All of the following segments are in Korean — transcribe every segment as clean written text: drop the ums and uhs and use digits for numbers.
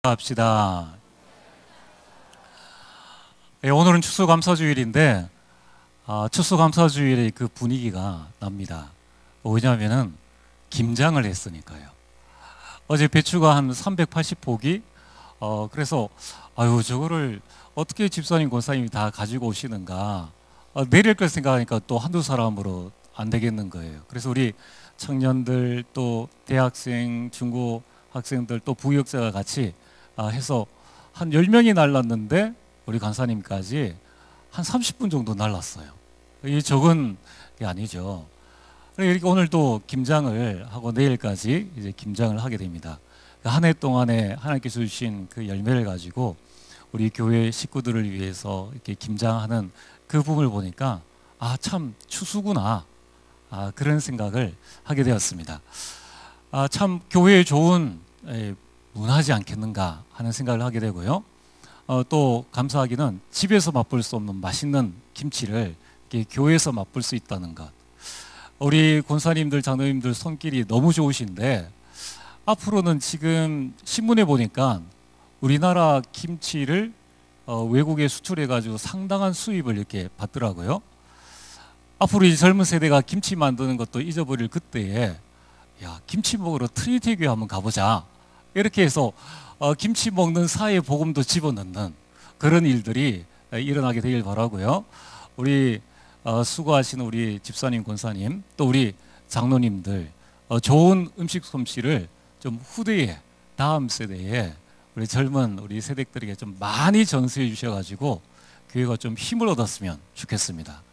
합시다. 예, 오늘은 추수감사주일인데 추수감사주일의 그 분위기가 납니다. 왜냐하면은 김장을 했으니까요. 어제 배추가 한 380포기. 그래서 저거를 어떻게 집사님 권사님이 다 가지고 오시는가. 내릴 걸 생각하니까 또 한두 사람으로 안 되겠는 거예요. 그래서 우리 청년들 또 대학생, 중고 학생들 또 부역자가 같이 해서 한 10명이 날랐는데 우리 간사님까지 한 30분 정도 날랐어요. 이게 적은 게 아니죠. 이렇게 오늘도 김장을 하고 내일까지 이제 김장을 하게 됩니다. 한 해 동안에 하나님께서 주신 그 열매를 가지고 우리 교회 식구들을 위해서 이렇게 김장하는 그 부분을 보니까 참 추수구나, 그런 생각을 하게 되었습니다. 참 교회에 좋은 문화지 않겠는가 하는 생각을 하게 되고요. 또 감사하기는 집에서 맛볼 수 없는 맛있는 김치를 이렇게 교회에서 맛볼 수 있다는 것. 우리 권사님들, 장로님들 손길이 너무 좋으신데 앞으로는 지금 신문에 보니까 우리나라 김치를 외국에 수출해 가지고 상당한 수입을 이렇게 받더라고요. 앞으로 이 젊은 세대가 김치 만드는 것도 잊어버릴 그때에 김치 먹으러 트리니티 교회 한번 가보자, 이렇게 해서 김치 먹는 사회 복음도 집어넣는 그런 일들이 일어나게 되길 바라고요. 우리 수고하시는 우리 집사님, 권사님, 또 우리 장로님들 좋은 음식 솜씨를 좀 후대에, 다음 세대에 우리 젊은 우리 세대들에게 좀 많이 전수해 주셔가지고 교회가 좀 힘을 얻었으면 좋겠습니다.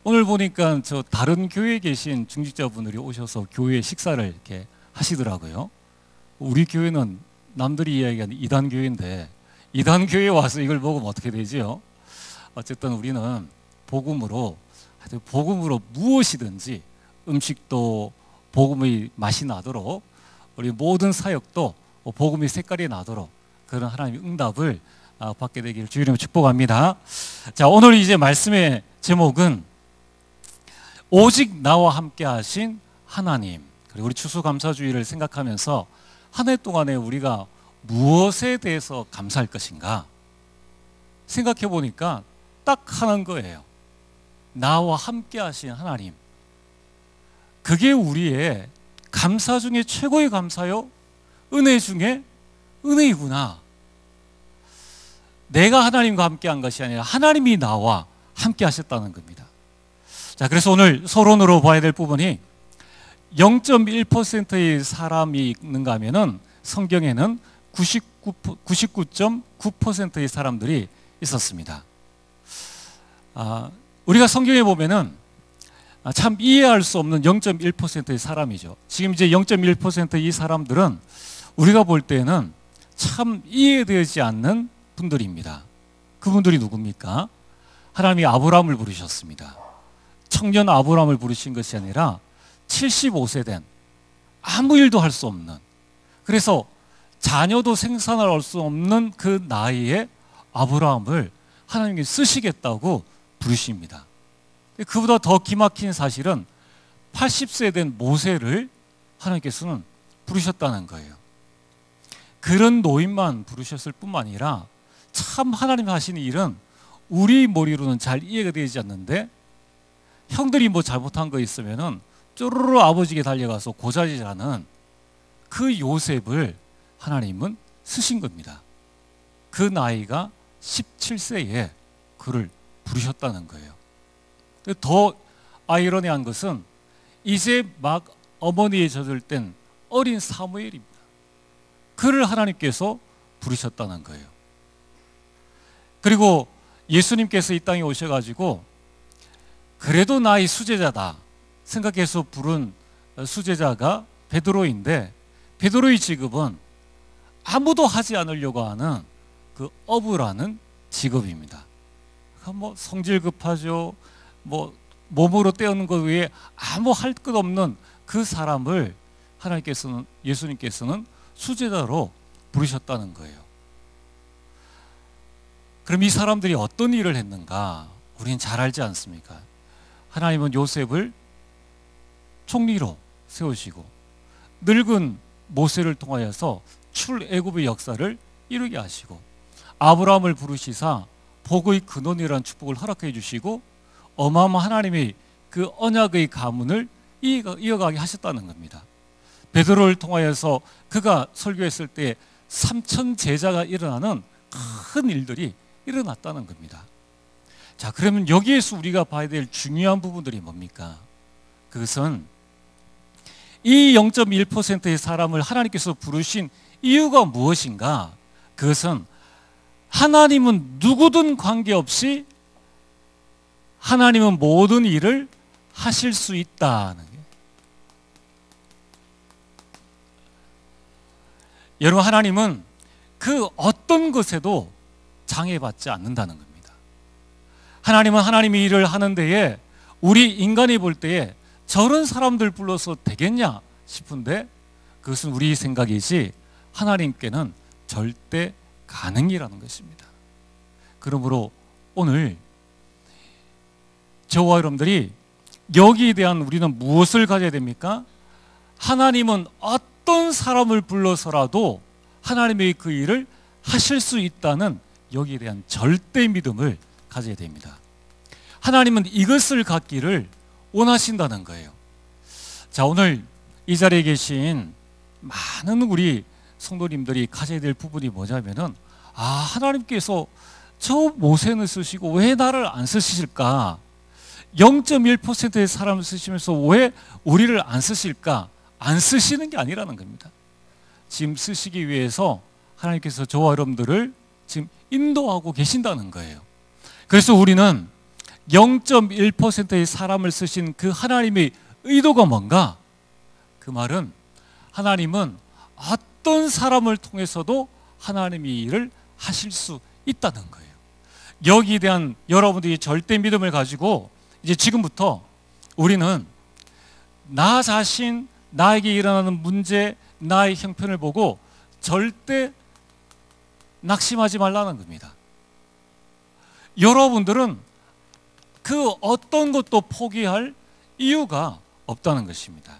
오늘 보니까 저 다른 교회에 계신 중직자분들이 오셔서 교회 식사를 이렇게 하시더라고요. 우리 교회는 남들이 이야기하는 이단 교회인데 이단 교회에 와서 이걸 먹으면 어떻게 되지요? 어쨌든 우리는 복음으로 무엇이든지 음식도 복음의 맛이 나도록, 우리 모든 사역도 복음의 색깔이 나도록 그런 하나님의 응답을 받게 되기를 주의 이름으로 축복합니다. 자, 오늘 이제 말씀의 제목은 오직 나와 함께 하신 하나님, 그리고 우리 추수감사주의를 생각하면서 한 해 동안에 우리가 무엇에 대해서 감사할 것인가 생각해 보니까 딱 하나인 거예요. 나와 함께 하신 하나님. 그게 우리의 감사 중에 최고의 감사요, 은혜 중에 은혜이구나. 내가 하나님과 함께 한 것이 아니라 하나님이 나와 함께 하셨다는 겁니다. 자, 그래서 오늘 서론으로 봐야 될 부분이 0.1%의 사람이 있는가 하면은 성경에는 99.9%의 사람들이 있었습니다. 우리가 성경에 보면은 참 이해할 수 없는 0.1%의 사람이죠. 지금 이제 0.1%의 이 사람들은 우리가 볼 때는 참 이해되지 않는 분들입니다. 그분들이 누굽니까? 하나님이 아브라함을 부르셨습니다. 청년 아브라함을 부르신 것이 아니라 75세 된, 아무 일도 할 수 없는, 그래서 자녀도 생산할 수 없는 그 나이에 아브라함을 하나님이 쓰시겠다고 부르십니다. 그보다 더 기막힌 사실은 80세 된 모세를 하나님께서는 부르셨다는 거예요. 그런 노인만 부르셨을 뿐만 아니라 참 하나님 하시는 일은 우리 머리로는 잘 이해가 되지 않는데, 형들이 뭐 잘못한 거 있으면은 쪼르르 아버지에게 달려가서 고자질하는 그 요셉을 하나님은 쓰신 겁니다. 그 나이가 17세에 그를 부르셨다는 거예요. 더 아이러니한 것은 이제 막 어머니에 젖을 땐 어린 사무엘입니다. 그를 하나님께서 부르셨다는 거예요. 그리고 예수님께서 이 땅에 오셔가지고 그래도 나의 수제자다 생각해서 부른 수제자가 베드로인데, 베드로의 직업은 아무도 하지 않으려고 하는 그 어부라는 직업입니다. 뭐 성질 급하죠. 뭐 몸으로 떼어는 것 외에 아무 할 것 없는 그 사람을 하나님께서는, 예수님께서는 수제자로 부르셨다는 거예요. 그럼 이 사람들이 어떤 일을 했는가 우리는 잘 알지 않습니까? 하나님은 요셉을 총리로 세우시고 늙은 모세를 통하여서 출애굽의 역사를 이루게 하시고, 아브라함을 부르시사 복의 근원이라는 축복을 허락해 주시고, 어마어마한 하나님의 그 언약의 가문을 이어가게 하셨다는 겁니다. 베드로를 통하여서 그가 설교했을 때 3천 제자가 일어나는 큰 일들이 일어났다는 겁니다. 자, 그러면 여기에서 우리가 봐야 될 중요한 부분들이 뭡니까? 그것은 이 0.1%의 사람을 하나님께서 부르신 이유가 무엇인가? 그것은 하나님은 누구든 관계없이 하나님은 모든 일을 하실 수 있다는 거예요. 여러분, 하나님은 그 어떤 것에도 장애받지 않는다는 겁니다. 하나님은 하나님의 일을 하는 데에 우리 인간이 볼 때에 저런 사람들 불러서 되겠냐 싶은데 그것은 우리 생각이지 하나님께는 절대 가능이라는 것입니다. 그러므로 오늘 저와 여러분들이 여기에 대한 우리는 무엇을 가져야 됩니까? 하나님은 어떤 사람을 불러서라도 하나님의 그 일을 하실 수 있다는 여기에 대한 절대 믿음을 가져야 됩니다. 하나님은 이것을 갖기를 원하신다는 거예요. 자, 오늘 이 자리에 계신 많은 우리 성도님들이 가져야 될 부분이 뭐냐면은, 하나님께서 저 모세는 쓰시고 왜 나를 안 쓰실까? 0.1%의 사람을 쓰시면서 왜 우리를 안 쓰실까? 안 쓰시는 게 아니라는 겁니다. 지금 쓰시기 위해서 하나님께서 저와 여러분들을 지금 인도하고 계신다는 거예요. 그래서 우리는 0.1%의 사람을 쓰신 그 하나님의 의도가 뭔가? 그 말은 하나님은 어떤 사람을 통해서도 하나님의 일을 하실 수 있다는 거예요. 여기에 대한 여러분들이 절대 믿음을 가지고 이제 지금부터 우리는 나 자신, 나에게 일어나는 문제, 나의 형편을 보고 절대 낙심하지 말라는 겁니다. 여러분들은 그 어떤 것도 포기할 이유가 없다는 것입니다.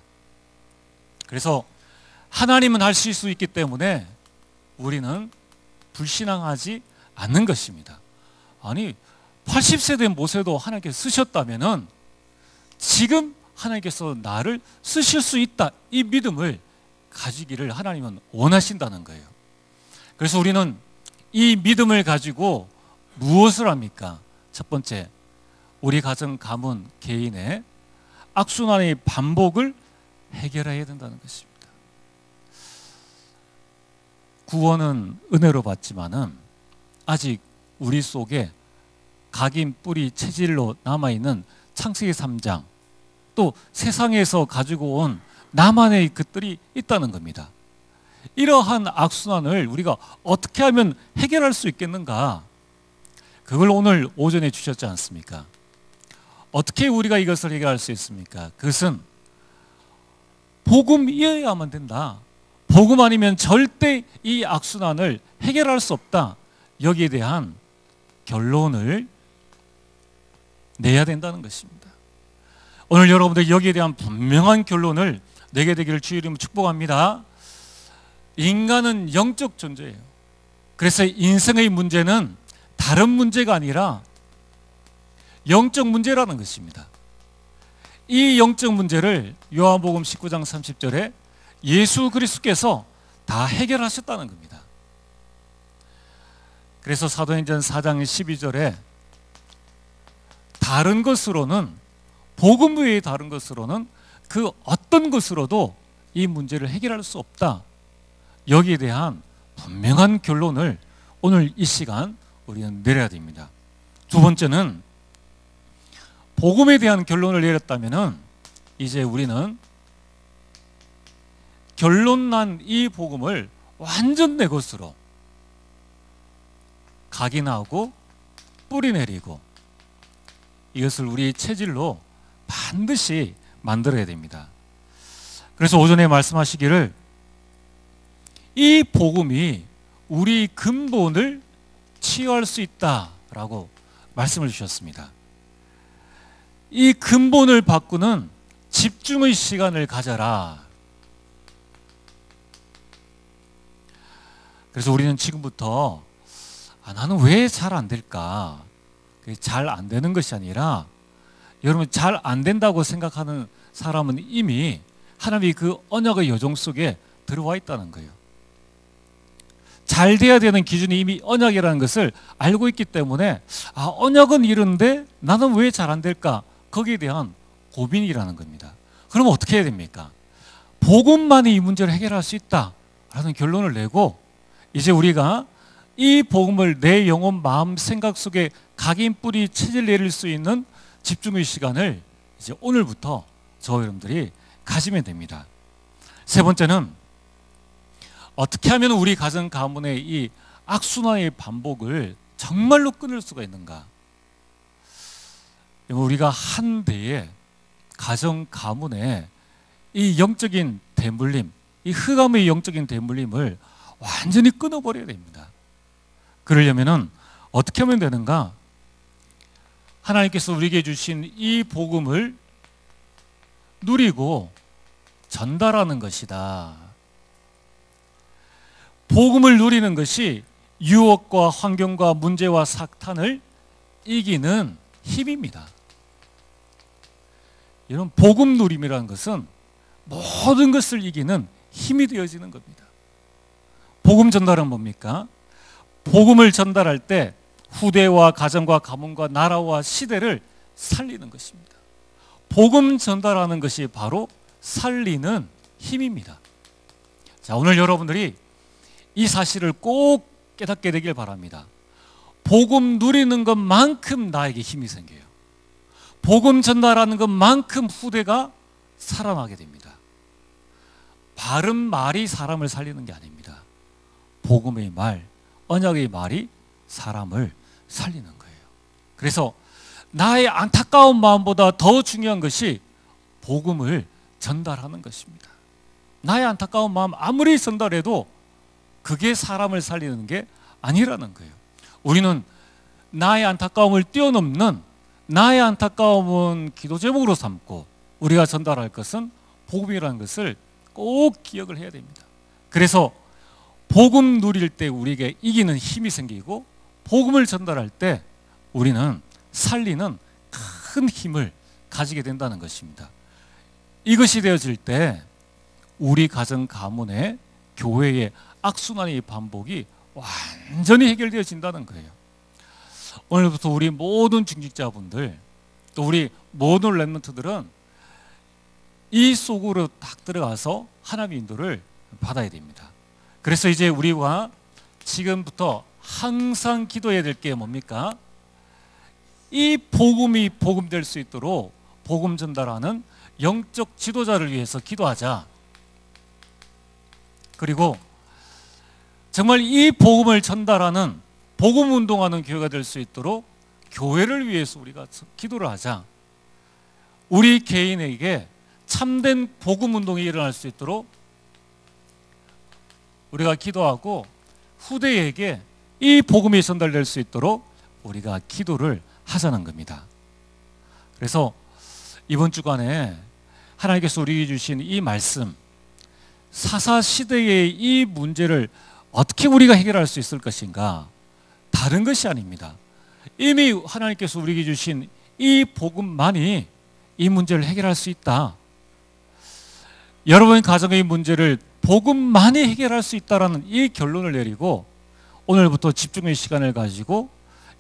그래서 하나님은 하실 수 있기 때문에 우리는 불신앙하지 않는 것입니다. 아니, 80세 된 모세도 하나님께서 쓰셨다면은 지금 하나님께서 나를 쓰실 수 있다, 이 믿음을 가지기를 하나님은 원하신다는 거예요. 그래서 우리는 이 믿음을 가지고 무엇을 합니까? 첫 번째, 우리 가정, 가문, 개인의 악순환의 반복을 해결해야 된다는 것입니다. 구원은 은혜로 받지만은 아직 우리 속에 각인, 뿌리, 체질로 남아있는 창세기 3장, 또 세상에서 가지고 온 나만의 것들이 있다는 겁니다. 이러한 악순환을 우리가 어떻게 하면 해결할 수 있겠는가? 그걸 오늘 오전에 주셨지 않습니까? 어떻게 우리가 이것을 해결할 수 있습니까? 그것은 복음이어야만 된다. 복음 아니면 절대 이 악순환을 해결할 수 없다. 여기에 대한 결론을 내야 된다는 것입니다. 오늘 여러분들 여기에 대한 분명한 결론을 내게 되기를 주의 이름으로 축복합니다. 인간은 영적 존재예요. 그래서 인생의 문제는 다른 문제가 아니라 영적 문제라는 것입니다. 이 영적 문제를 요한복음 19장 30절에 예수 그리스도께서 다 해결하셨다는 겁니다. 그래서 사도행전 4장 12절에 다른 것으로는, 복음 외의 다른 것으로는 그 어떤 것으로도 이 문제를 해결할 수 없다. 여기에 대한 분명한 결론을 오늘 이 시간 우리는 내려야 됩니다. 두 번째는 복음에 대한 결론을 내렸다면은 이제 우리는 결론난 이 복음을 완전 내 것으로 각인하고 뿌리내리고 이것을 우리의 체질로 반드시 만들어야 됩니다. 그래서 오전에 말씀하시기를 이 복음이 우리 근본을 치유할 수 있다라고 말씀을 주셨습니다. 이 근본을 바꾸는 집중의 시간을 가져라. 그래서 우리는 지금부터 나는 왜 잘 안 될까? 잘 안 되는 것이 아니라 여러분 잘 안 된다고 생각하는 사람은 이미 하나님이 그 언약의 여정 속에 들어와 있다는 거예요. 잘 돼야 되는 기준이 이미 언약이라는 것을 알고 있기 때문에 언약은 이런데 나는 왜 잘 안 될까? 거기에 대한 고민이라는 겁니다. 그럼 어떻게 해야 됩니까? 복음만이 이 문제를 해결할 수 있다라는 결론을 내고 이제 우리가 이 복음을 내 영혼, 마음, 생각 속에 각인 뿌리 체질 내릴 수 있는 집중의 시간을 이제 오늘부터 저와 여러분들이 가지면 됩니다. 세 번째는 어떻게 하면 우리 가정 가문의 이 악순환의 반복을 정말로 끊을 수가 있는가? 우리가 한 대의 가정 가문의 이 영적인 대물림, 이 흑암의 영적인 대물림을 완전히 끊어버려야 됩니다. 그러려면은 어떻게 하면 되는가? 하나님께서 우리에게 주신 이 복음을 누리고 전달하는 것이다. 복음을 누리는 것이 유혹과 환경과 문제와 사탄을 이기는 힘입니다. 이런 복음 누림이라는 것은 모든 것을 이기는 힘이 되어지는 겁니다. 복음 전달은 뭡니까? 복음을 전달할 때 후대와 가정과 가문과 나라와 시대를 살리는 것입니다. 복음 전달하는 것이 바로 살리는 힘입니다. 자, 오늘 여러분들이 이 사실을 꼭 깨닫게 되길 바랍니다. 복음 누리는 것만큼 나에게 힘이 생겨요. 복음 전달하는 것만큼 후대가 살아나게 됩니다. 바른 말이 사람을 살리는 게 아닙니다. 복음의 말, 언약의 말이 사람을 살리는 거예요. 그래서 나의 안타까운 마음보다 더 중요한 것이 복음을 전달하는 것입니다. 나의 안타까운 마음 아무리 전달해도 그게 사람을 살리는 게 아니라는 거예요. 우리는 나의 안타까움을 뛰어넘는 나의 안타까움은 기도 제목으로 삼고 우리가 전달할 것은 복음이라는 것을 꼭 기억을 해야 됩니다. 그래서 복음 누릴 때 우리에게 이기는 힘이 생기고 복음을 전달할 때 우리는 살리는 큰 힘을 가지게 된다는 것입니다. 이것이 되어질 때 우리 가정 가문의 교회의 악순환의 반복이 완전히 해결되어진다는 거예요. 오늘부터 우리 모든 중직자분들 또 우리 모든 렘넌트들은 이 속으로 딱 들어가서 하나님의 인도를 받아야 됩니다. 그래서 이제 우리가 지금부터 항상 기도해야 될 게 뭡니까? 이 복음이 복음될 수 있도록 복음 전달하는 영적 지도자를 위해서 기도하자. 그리고 정말 이 복음을 전달하는 복음 운동하는 교회가 될 수 있도록 교회를 위해서 우리가 기도를 하자. 우리 개인에게 참된 복음 운동이 일어날 수 있도록 우리가 기도하고 후대에게 이 복음이 전달될 수 있도록 우리가 기도를 하자는 겁니다. 그래서 이번 주간에 하나님께서 우리에게 주신 이 말씀, 사사시대의 이 문제를 어떻게 우리가 해결할 수 있을 것인가? 다른 것이 아닙니다. 이미 하나님께서 우리에게 주신 이 복음만이 이 문제를 해결할 수 있다. 여러분 가정의 문제를 복음만이 해결할 수 있다라는 이 결론을 내리고 오늘부터 집중의 시간을 가지고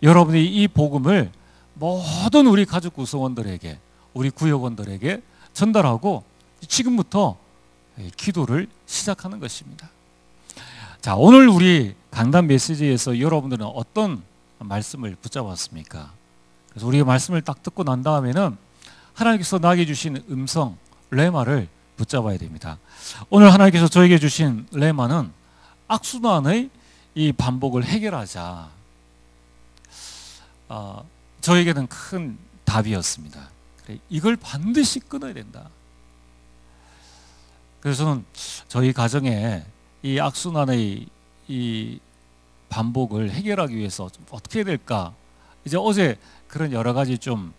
여러분이 이 복음을 모든 우리 가족 구성원들에게 우리 구역원들에게 전달하고 지금부터 기도를 시작하는 것입니다. 자, 오늘 우리 강단 메시지에서 여러분들은 어떤 말씀을 붙잡았습니까? 그래서 우리가 말씀을 딱 듣고 난 다음에는 하나님께서 나에게 주신 음성, 레마를 붙잡아야 됩니다. 오늘 하나님께서 저에게 주신 레마는 악순환의 이 반복을 해결하자. 저에게는 큰 답이었습니다. 그래, 이걸 반드시 끊어야 된다. 그래서 저는 저희 가정에 이 악순환의 이 반복을 해결하기 위해서 좀 어떻게 해야 될까? 이제 어제 그런 여러 가지 좀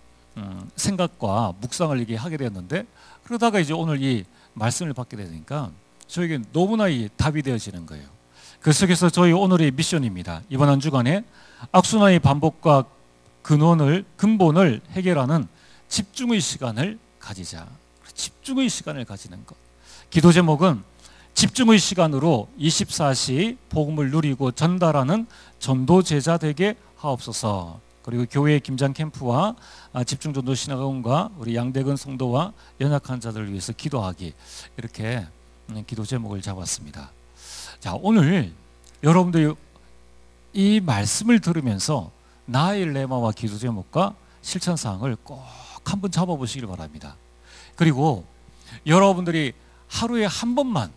생각과 묵상을 이게 하게 되었는데 그러다가 이제 오늘 이 말씀을 받게 되니까 저에게 너무나 이 답이 되어지는 거예요. 그 속에서 저희 오늘의 미션입니다. 이번 한 주간에 악순환의 반복과 근본을 해결하는 집중의 시간을 가지자. 집중의 시간을 가지는 것. 기도 제목은 집중의 시간으로 24시 복음을 누리고 전달하는 전도 제자 되게 하옵소서. 그리고 교회 김장 캠프와 집중전도 신학원과 우리 양대근 성도와 연약한 자들을 위해서 기도하기, 이렇게 기도 제목을 잡았습니다. 자, 오늘 여러분들이 이 말씀을 들으면서 나의 레마와 기도 제목과 실천 사항을 꼭 한번 잡아보시길 바랍니다. 그리고 여러분들이 하루에 한 번만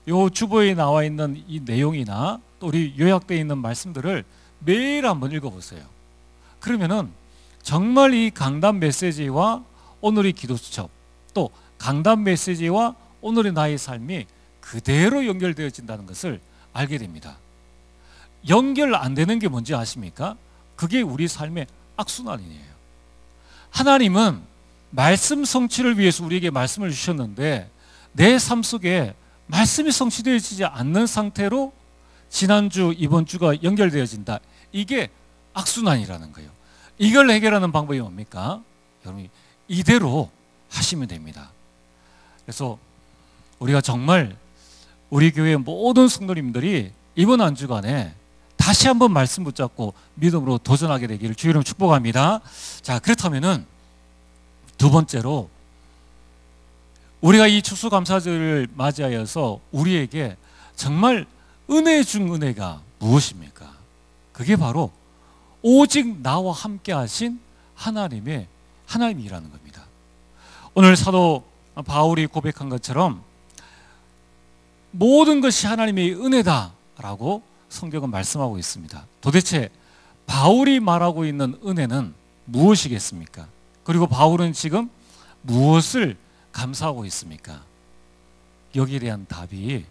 요 주보에 나와 있는 이 내용이나 또 우리 요약되어 있는 말씀들을 매일 한번 읽어보세요. 그러면은 정말 이 강단 메시지와 오늘의 기도 수첩, 또 강단 메시지와 오늘의 나의 삶이 그대로 연결되어진다는 것을 알게 됩니다. 연결 안 되는 게 뭔지 아십니까? 그게 우리 삶의 악순환이에요. 하나님은 말씀 성취를 위해서 우리에게 말씀을 주셨는데 내 삶 속에 말씀이 성취되어지지 않는 상태로 지난주, 이번 주가 연결되어진다. 이게 악순환이라는 거예요. 이걸 해결하는 방법이 뭡니까? 여러분, 이대로 하시면 됩니다. 그래서 우리가 정말 우리 교회 모든 성도님들이 이번 한 주간에 다시 한번 말씀 붙잡고 믿음으로 도전하게 되기를 주의 이름으로 축복합니다. 자, 그렇다면은 두 번째로 우리가 이 추수감사절을 맞이하여서 우리에게 정말 은혜 중 은혜가 무엇입니까? 그게 바로 오직 나와 함께 하신 하나님이라는 겁니다. 오늘 사도 바울이 고백한 것처럼 모든 것이 하나님의 은혜다라고 성경은 말씀하고 있습니다. 도대체 바울이 말하고 있는 은혜는 무엇이겠습니까? 그리고 바울은 지금 무엇을 감사하고 있습니까? 여기에 대한 답이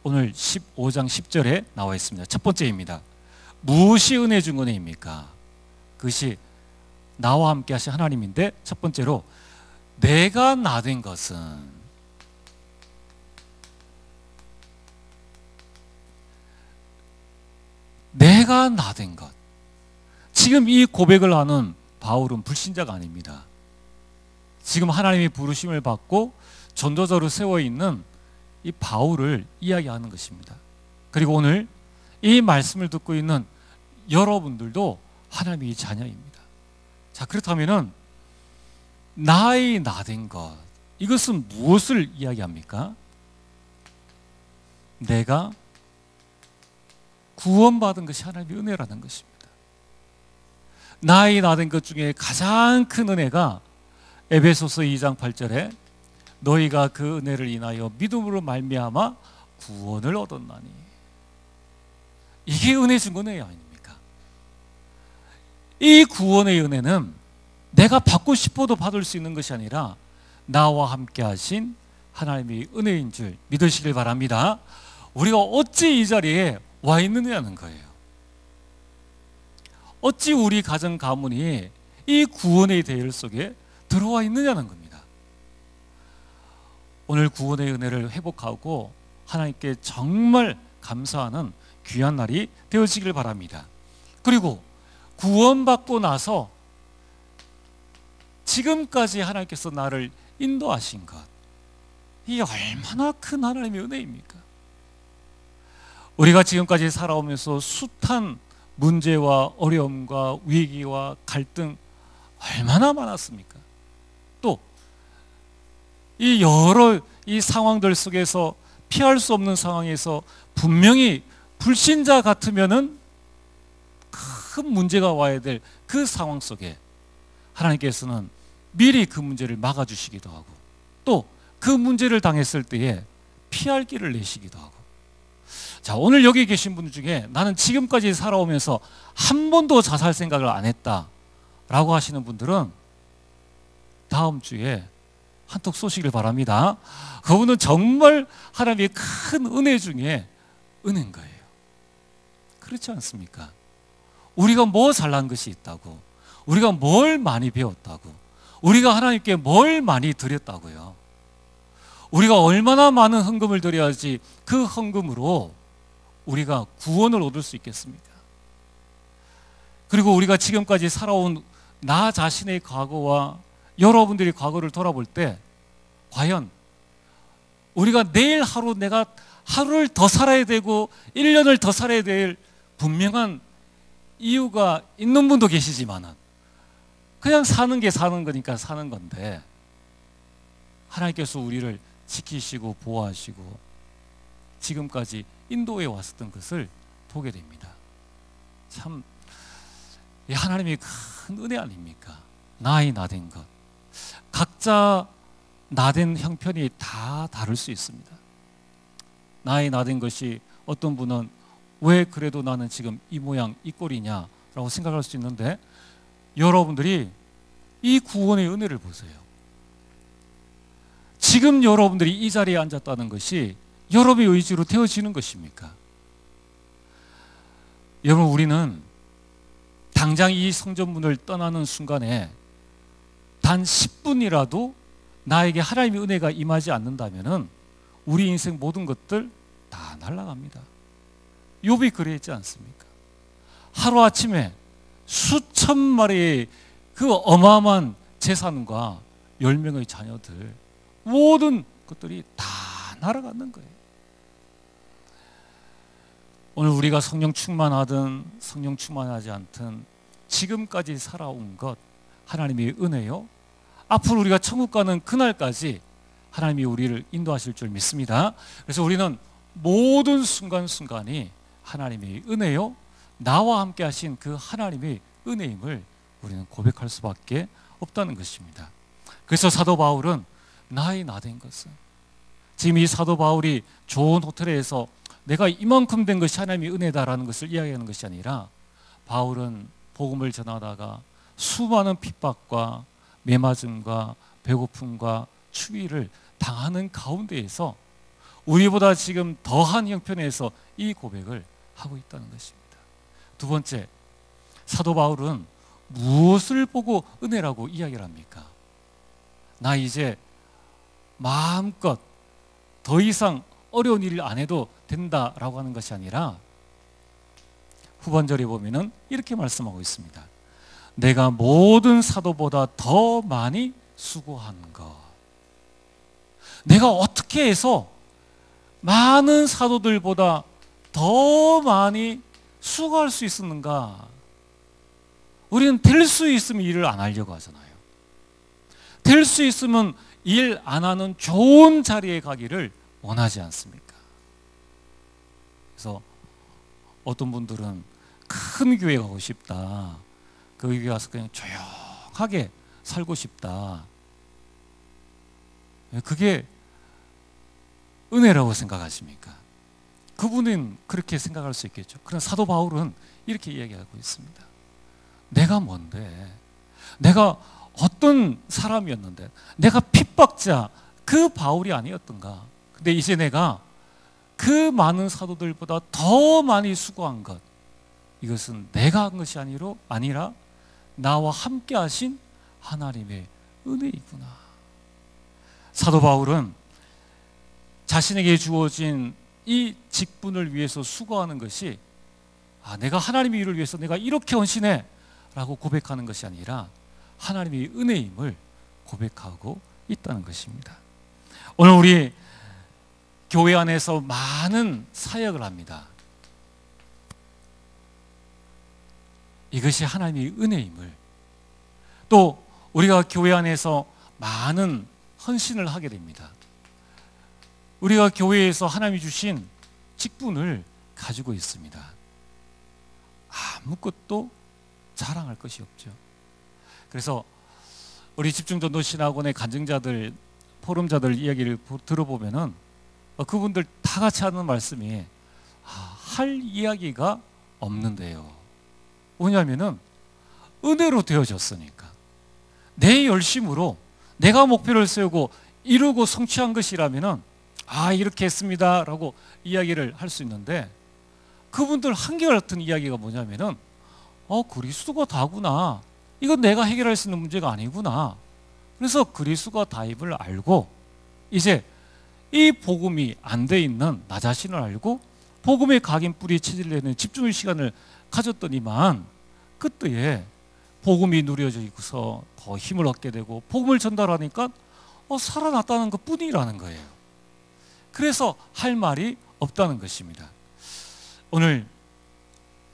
오늘 15장 10절에 나와 있습니다. 첫 번째입니다. 무엇이 은혜 중 은혜입니까? 그것이 나와 함께 하신 하나님인데, 첫 번째로 내가 나된 것은, 내가 나된 것. 지금 이 고백을 하는 바울은 불신자가 아닙니다. 지금 하나님의 부르심을 받고 전도자로 세워있는 이 바울을 이야기하는 것입니다. 그리고 오늘 이 말씀을 듣고 있는 여러분들도 하나님의 자녀입니다. 자, 그렇다면은 나의 나된 것, 이것은 무엇을 이야기합니까? 내가 구원받은 것이 하나님의 은혜라는 것입니다. 나의 나된 것 중에 가장 큰 은혜가 에베소서 2장 8절에 너희가 그 은혜를 인하여 믿음으로 말미암아 구원을 얻었나니, 이게 은혜 중 은혜 아닙니까? 이 구원의 은혜는 내가 받고 싶어도 받을 수 있는 것이 아니라 나와 함께 하신 하나님의 은혜인 줄 믿으시길 바랍니다. 우리가 어찌 이 자리에 와 있느냐는 거예요. 어찌 우리 가정 가문이 이 구원의 대열 속에 들어와 있느냐는 겁니다. 오늘 구원의 은혜를 회복하고 하나님께 정말 감사하는 귀한 날이 되어지길 바랍니다. 그리고 구원받고 나서 지금까지 하나님께서 나를 인도하신 것, 이게 얼마나 큰 하나님의 은혜입니까? 우리가 지금까지 살아오면서 숱한 문제와 어려움과 위기와 갈등 얼마나 많았습니까? 또 이 여러 이 상황들 속에서 피할 수 없는 상황에서 분명히 불신자 같으면은 큰 문제가 와야 될 그 상황 속에 하나님께서는 미리 그 문제를 막아주시기도 하고, 또 그 문제를 당했을 때에 피할 길을 내시기도 하고. 자, 오늘 여기 계신 분 중에 나는 지금까지 살아오면서 한 번도 자살 생각을 안 했다라고 하시는 분들은 다음 주에 한턱 쏘시길 바랍니다. 그분은 정말 하나님의 큰 은혜 중에 은혜인 거예요. 그렇지 않습니까? 우리가 뭐 잘난 것이 있다고, 우리가 뭘 많이 배웠다고, 우리가 하나님께 뭘 많이 드렸다고요. 우리가 얼마나 많은 헌금을 드려야지 그 헌금으로 우리가 구원을 얻을 수 있겠습니까? 그리고 우리가 지금까지 살아온 나 자신의 과거와 여러분들의 과거를 돌아볼 때 과연 우리가 내일 하루 내가 하루를 더 살아야 되고 1년을 더 살아야 될 분명한 이유가 있는 분도 계시지만은 그냥 사는 게 사는 거니까 사는 건데 하나님께서 우리를 지키시고 보호하시고 지금까지 인도해 왔었던 것을 보게 됩니다. 참 하나님의 큰 은혜 아닙니까? 나이 나된 것. 각자 나된 형편이 다 다를 수 있습니다. 나이 나된 것이 어떤 분은 왜 그래도 나는 지금 이 모양 이 꼴이냐라고 생각할 수 있는데 여러분들이 이 구원의 은혜를 보세요. 지금 여러분들이 이 자리에 앉았다는 것이 여러분의 의지로 되어지는 것입니까? 여러분, 우리는 당장 이 성전문을 떠나는 순간에 단 10분이라도 나에게 하나님의 은혜가 임하지 않는다면 우리 인생 모든 것들 다 날아갑니다. 욥이 그랬지 않습니까? 하루아침에 수천 마리의 그 어마어마한 재산과 10명의 자녀들 모든 것들이 다 날아가는 거예요. 오늘 우리가 성령 충만하든 성령 충만하지 않든 지금까지 살아온 것 하나님의 은혜요. 앞으로 우리가 천국 가는 그날까지 하나님이 우리를 인도하실 줄 믿습니다. 그래서 우리는 모든 순간순간이 하나님의 은혜요. 나와 함께 하신 그 하나님의 은혜임을 우리는 고백할 수밖에 없다는 것입니다. 그래서 사도 바울은 나이 나된 것은 지금 이 사도 바울이 좋은 호텔에서 내가 이만큼 된 것이 하나님의 은혜다라는 것을 이야기하는 것이 아니라 바울은 복음을 전하다가 수많은 핍박과 매맞음과 배고픔과 추위를 당하는 가운데에서 우리보다 지금 더한 형편에서 이 고백을 하고 있다는 것입니다. 두 번째, 사도 바울은 무엇을 보고 은혜라고 이야기를 합니까? 나 이제 마음껏 더 이상 어려운 일을 안 해도 된다라고 하는 것이 아니라 후반절에 보면은 이렇게 말씀하고 있습니다. 내가 모든 사도보다 더 많이 수고한 것. 내가 어떻게 해서 많은 사도들보다 더 많이 수고할 수 있었는가? 우리는 될 수 있으면 일을 안 하려고 하잖아요. 될 수 있으면 일 안 하는 좋은 자리에 가기를 원하지 않습니까? 그래서 어떤 분들은 큰 교회 가고 싶다. 그 교회 가서 그냥 조용하게 살고 싶다. 그게 은혜라고 생각하십니까? 그분은 그렇게 생각할 수 있겠죠. 그러나 사도 바울은 이렇게 이야기하고 있습니다. 내가 뭔데? 내가 어떤 사람이었는데? 내가 핍박자 그 바울이 아니었던가? 근데 이제 내가 그 많은 사도들보다 더 많이 수고한 것, 이것은 내가 한 것이 아니라 나와 함께 하신 하나님의 은혜이구나. 사도 바울은 자신에게 주어진 이 직분을 위해서 수고하는 것이 내가 하나님의 일을 위해서 내가 이렇게 헌신해 라고 고백하는 것이 아니라 하나님의 은혜임을 고백하고 있다는 것입니다. 오늘 우리 교회 안에서 많은 사역을 합니다. 이것이 하나님의 은혜임을, 또 우리가 교회 안에서 많은 헌신을 하게 됩니다. 우리가 교회에서 하나님이 주신 직분을 가지고 있습니다. 아무것도 자랑할 것이 없죠. 그래서 우리 집중전도신학원의 간증자들, 포럼자들 이야기를 들어보면은 그분들 다 같이 하는 말씀이 할 이야기가 없는데요. 왜냐하면은 은혜로 되어졌으니까. 내 열심으로 내가 목표를 세우고 이루고 성취한 것이라면은 이렇게 했습니다 라고 이야기를 할 수 있는데, 그분들 한결같은 이야기가 뭐냐면은 그리스도가 다구나, 이건 내가 해결할 수 있는 문제가 아니구나. 그래서 그리스도가 다임을 알고 이제 이 복음이 안 돼 있는 나 자신을 알고 복음의 각인 뿌리 체질내는 집중의 시간을 가졌더니만 그때에 복음이 누려져 있고서 더 힘을 얻게 되고 복음을 전달하니까 살아났다는 것 뿐이라는 거예요. 그래서 할 말이 없다는 것입니다. 오늘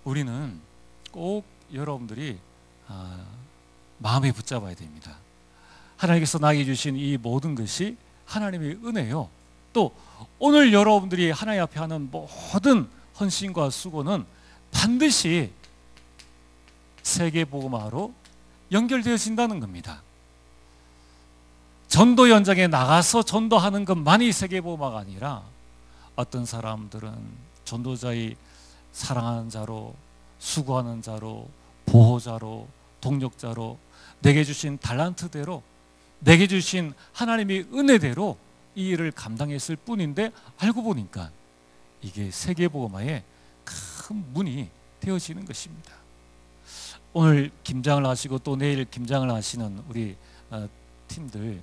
우리는 꼭 여러분들이 마음에 붙잡아야 됩니다. 하나님께서 나에게 주신 이 모든 것이 하나님의 은혜요. 또 오늘 여러분들이 하나님 앞에 하는 모든 헌신과 수고는 반드시 세계복음화로 연결되어진다는 겁니다. 전도 현장에 나가서 전도하는 것만이 세계복음화가 아니라 어떤 사람들은 전도자의 사랑하는 자로, 수고하는 자로, 보호자로, 동력자로 내게 주신 달란트대로, 내게 주신 하나님의 은혜대로 이 일을 감당했을 뿐인데 알고 보니까 이게 세계복음화의 큰 문이 되어지는 것입니다. 오늘 김장을 하시고 또 내일 김장을 하시는 우리 팀들,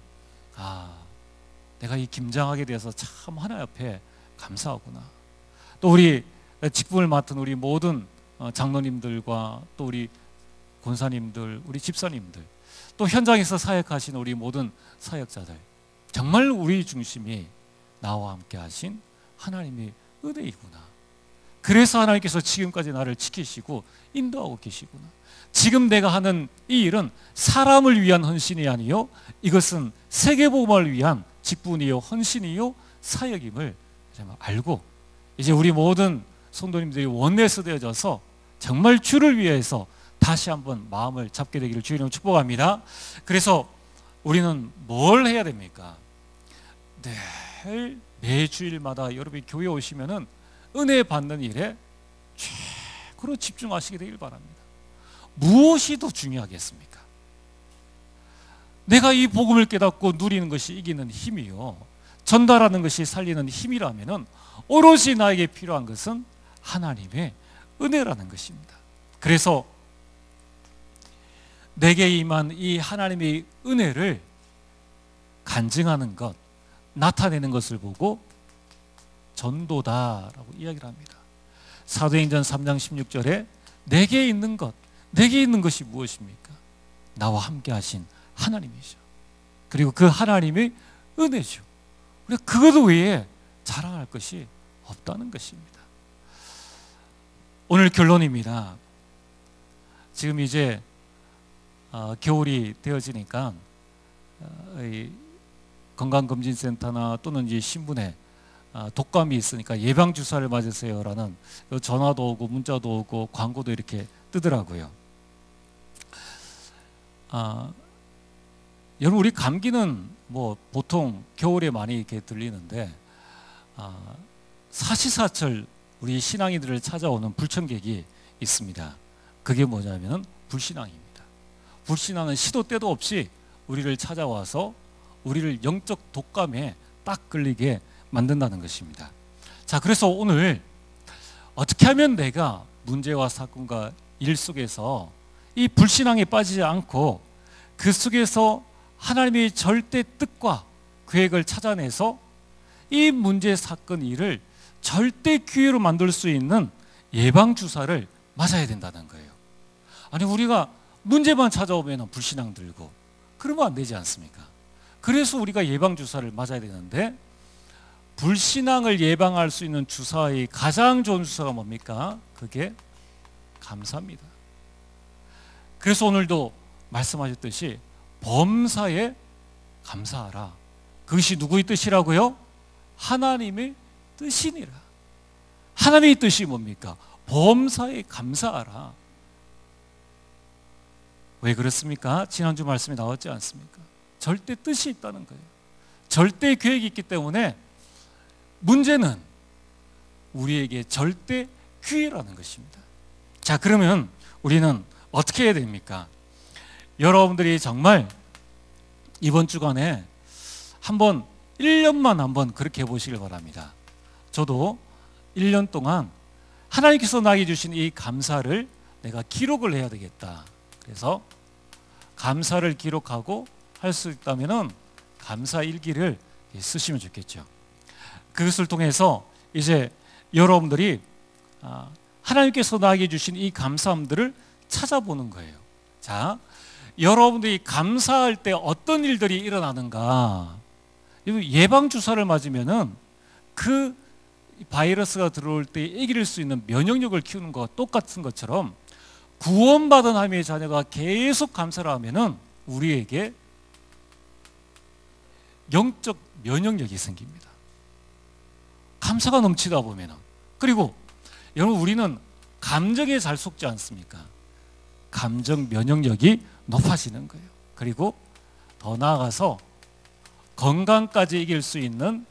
내가 이 김장하게 돼서 참 하나님 앞에 감사하구나. 또 우리 직분을 맡은 우리 모든 장로님들과 또 우리 권사님들, 우리 집사님들, 또 현장에서 사역하시는 우리 모든 사역자들, 정말 우리 중심이 나와 함께 하신 하나님의 은혜이구나. 그래서 하나님께서 지금까지 나를 지키시고 인도하고 계시구나. 지금 내가 하는 이 일은 사람을 위한 헌신이 아니요, 이것은 세계복음을 위한 직분이요, 헌신이요, 사역임을 알고 이제 우리 모든 성도님들이 원내에서 되어져서 정말 주를 위해서 다시 한번 마음을 잡게 되기를 주님으로 축복합니다. 그래서 우리는 뭘 해야 됩니까? 매주일마다 여러분이 교회 오시면은 은혜 받는 일에 최고로 집중하시게 되길 바랍니다. 무엇이 더 중요하겠습니까? 내가 이 복음을 깨닫고 누리는 것이 이기는 힘이요, 전달하는 것이 살리는 힘이라면은 오롯이 나에게 필요한 것은 하나님의 은혜라는 것입니다. 그래서 내게 임한 이 하나님의 은혜를 간증하는 것, 나타내는 것을 보고 전도다라고 이야기를 합니다. 사도행전 3장 16절에 내게 있는 것, 내게 있는 것이 무엇입니까? 나와 함께 하신 하나님이죠. 그리고 그 하나님의 은혜죠. 우리가 그것 외에 자랑할 것이 없다는 것입니다. 오늘 결론입니다. 지금 이제 겨울이 되어지니까 건강검진센터나 또는 이제 신문에 독감이 있으니까 예방주사를 맞으세요라는 전화도 오고 문자도 오고 광고도 이렇게 뜨더라고요. 여러분, 우리 감기는 뭐 보통 겨울에 많이 이렇게 들리는데 사시사철 우리 신앙인들을 찾아오는 불청객이 있습니다. 그게 뭐냐면 불신앙입니다. 불신앙은 시도 때도 없이 우리를 찾아와서 우리를 영적 독감에 딱 걸리게 만든다는 것입니다. 자, 그래서 오늘 어떻게 하면 내가 문제와 사건과 일 속에서 이 불신앙에 빠지지 않고 그 속에서 하나님의 절대 뜻과 계획을 찾아내서 이 문제, 사건, 일을 절대 기회로 만들 수 있는 예방주사를 맞아야 된다는 거예요. 아니, 우리가 문제만 찾아오면 불신앙 들고 그러면 안 되지 않습니까? 그래서 우리가 예방주사를 맞아야 되는데, 불신앙을 예방할 수 있는 주사의 가장 좋은 주사가 뭡니까? 그게 감사입니다. 그래서 오늘도 말씀하셨듯이 범사에 감사하라. 그것이 누구의 뜻이라고요? 하나님의 뜻이니라. 하나님의 뜻이 뭡니까? 범사에 감사하라. 왜 그렇습니까? 지난주 말씀에 나왔지 않습니까? 절대 뜻이 있다는 거예요. 절대 계획이 있기 때문에 문제는 우리에게 절대 기회라는 것입니다. 자, 그러면 우리는 어떻게 해야 됩니까? 여러분들이 정말 이번 주간에 한번 1년만 한번 그렇게 해보시길 바랍니다. 저도 1년 동안 하나님께서 나에게 주신 이 감사를 내가 기록을 해야 되겠다. 그래서 감사를 기록하고 할 수 있다면 감사 일기를 쓰시면 좋겠죠. 그것을 통해서 이제 여러분들이 하나님께서 나에게 주신 이 감사함들을 찾아보는 거예요. 자, 여러분들이 감사할 때 어떤 일들이 일어나는가? 예방 주사를 맞으면은 그 바이러스가 들어올 때 이길 수 있는 면역력을 키우는 것과 똑같은 것처럼 구원받은 하나님의 자녀가 계속 감사를 하면은 우리에게 영적 면역력이 생깁니다. 감사가 넘치다 보면은. 그리고 여러분, 우리는 감정에 잘 속지 않습니까? 감정 면역력이 높아지는 거예요. 그리고 더 나아가서 건강까지 이길 수 있는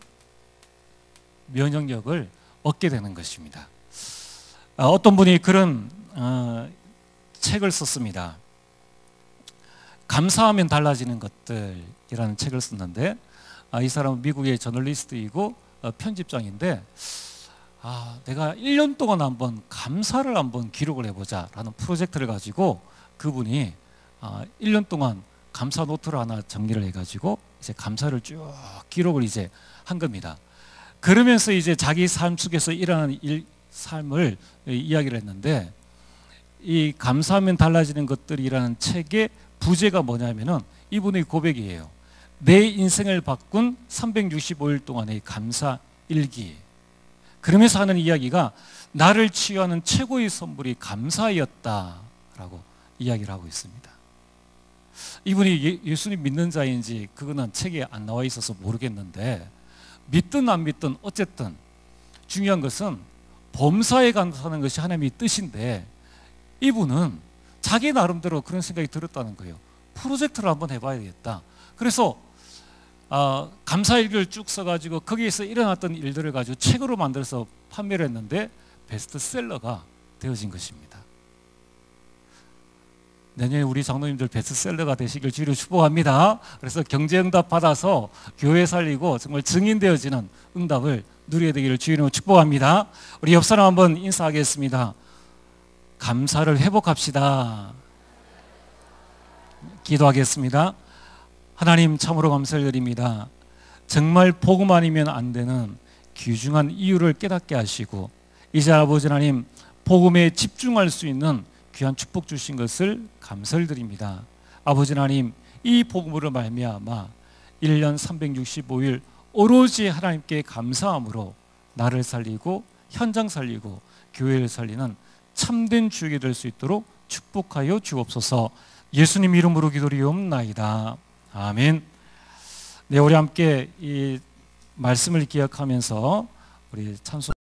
면역력을 얻게 되는 것입니다. 어떤 분이 그런 책을 썼습니다. 감사하면 달라지는 것들이라는 책을 썼는데, 이 사람은 미국의 저널리스트이고 편집장인데, 내가 1년 동안 한번 감사를 한번 기록을 해보자 라는 프로젝트를 가지고 그분이 1년 동안 감사 노트를 하나 정리를 해가지고 이제 감사를 쭉 기록을 이제 한 겁니다. 그러면서 이제 자기 삶 속에서 일어나는 삶을 이야기를 했는데, 이 감사하면 달라지는 것들이라는 책의 부제가 뭐냐면은 이분의 고백이에요. 내 인생을 바꾼 365일 동안의 감사 일기. 그러면서 하는 이야기가 나를 치유하는 최고의 선물이 감사였다라고 이야기를 하고 있습니다. 이분이 예수님 믿는 자인지 그거는 책에 안 나와 있어서 모르겠는데, 믿든 안 믿든 어쨌든 중요한 것은 범사에 감사하는 것이 하나님의 뜻인데, 이분은 자기 나름대로 그런 생각이 들었다는 거예요. 프로젝트를 한번 해봐야겠다. 그래서 감사일기를 쭉 써가지고 거기에서 일어났던 일들을 가지고 책으로 만들어서 판매를 했는데 베스트셀러가 되어진 것입니다. 내년에 우리 장로님들 베스트셀러가 되시길 주로 축복합니다. 그래서 경제응답 받아서 교회 살리고 정말 증인되어지는 응답을 누리게 되기를 주로 축복합니다. 우리 옆 사람 한번 인사하겠습니다. 감사를 회복합시다. 기도하겠습니다. 하나님, 참으로 감사를 드립니다. 정말 복음 아니면 안 되는 귀중한 이유를 깨닫게 하시고, 이제 아버지 하나님, 복음에 집중할 수 있는 귀한 축복 주신 것을 감사를 드립니다. 아버지 하나님, 이 복음으로 말미암아 1년 365일 오로지 하나님께 감사함으로 나를 살리고 현장 살리고 교회를 살리는 참된 주역이 될 수 있도록 축복하여 주옵소서. 예수님 이름으로 기도리옵나이다. 아멘. 네, 우리 함께 이 말씀을 기억하면서 우리 찬송